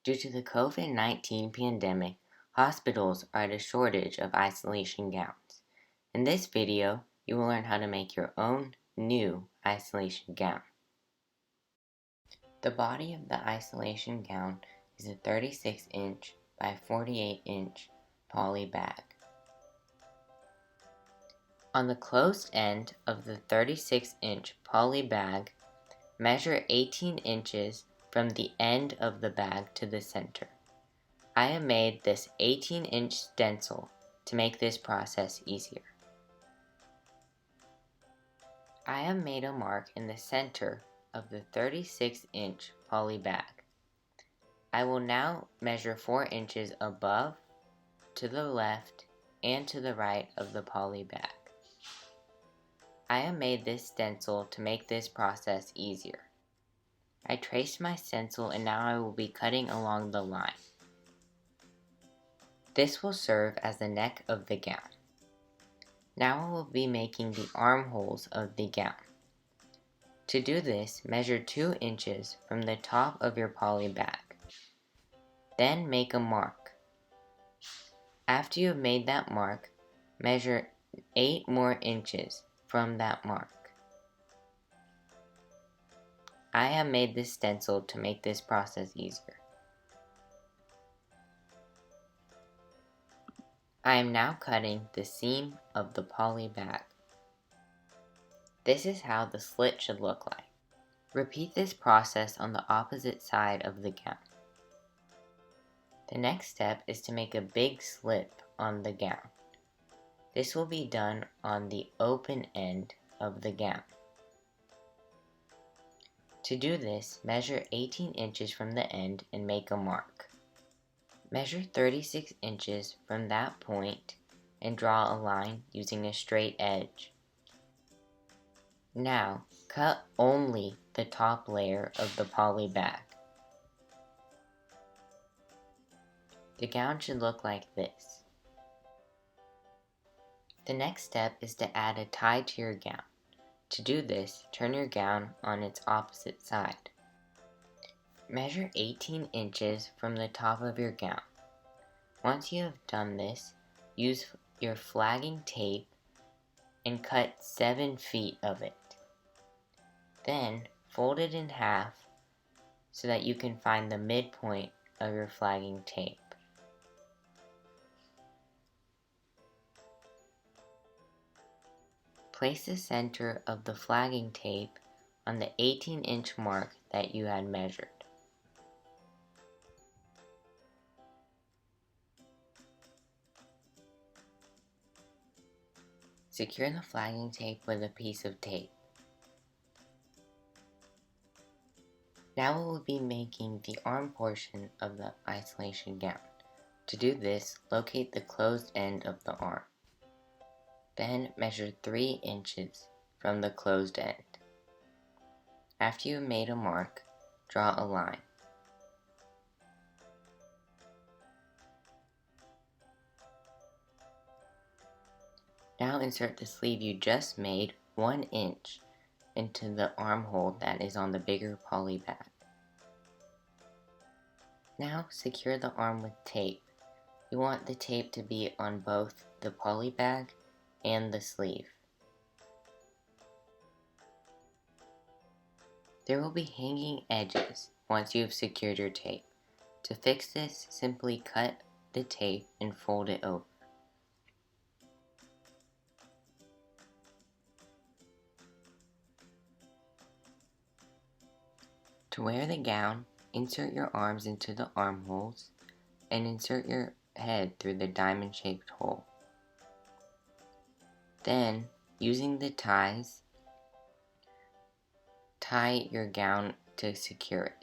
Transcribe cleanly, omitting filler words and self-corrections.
Due to the COVID-19 pandemic, hospitals are at a shortage of isolation gowns. In this video, you will learn how to make your own new isolation gown. The body of the isolation gown is a 36-inch by 48-inch poly bag. On the closed end of the 36-inch poly bag, measure 18 inches from the end of the bag to the center. I have made this 18-inch stencil to make this process easier. I have made a mark in the center of the 36-inch poly bag. I will now measure 4 inches above, to the left, and to the right of the poly bag. I have made this stencil to make this process easier. I traced my stencil and now I will be cutting along the line. This will serve as the neck of the gown. Now I will be making the armholes of the gown. To do this, measure 2 inches from the top of your poly bag. Then make a mark. After you have made that mark, measure 8 more inches from that mark. I have made this stencil to make this process easier. I am now cutting the seam of the poly bag. This is how the slit should look like. Repeat this process on the opposite side of the gown. The next step is to make a big slit on the gown. This will be done on the open end of the gown. To do this, measure 18 inches from the end and make a mark. Measure 36 inches from that point and draw a line using a straight edge. Now, cut only the top layer of the poly bag. The gown should look like this. The next step is to add a tie to your gown. To do this, turn your gown on its opposite side. Measure 18 inches from the top of your gown. Once you have done this, use your flagging tape and cut 7 feet of it. Then, fold it in half so that you can find the midpoint of your flagging tape. Place the center of the flagging tape on the 18-inch mark that you had measured. Secure the flagging tape with a piece of tape. Now we will be making the arm portion of the isolation gown. To do this, locate the closed end of the arm. Then measure 3 inches from the closed end. After you have made a mark, draw a line. Now insert the sleeve you just made 1 inch into the armhole that is on the bigger poly bag. Now secure the arm with tape. You want the tape to be on both the poly bag and the sleeve. There will be hanging edges once you have secured your tape. To fix this, simply cut the tape and fold it over. To wear the gown, insert your arms into the armholes and insert your head through the diamond-shaped hole. Then, using the ties, tie your gown to secure it.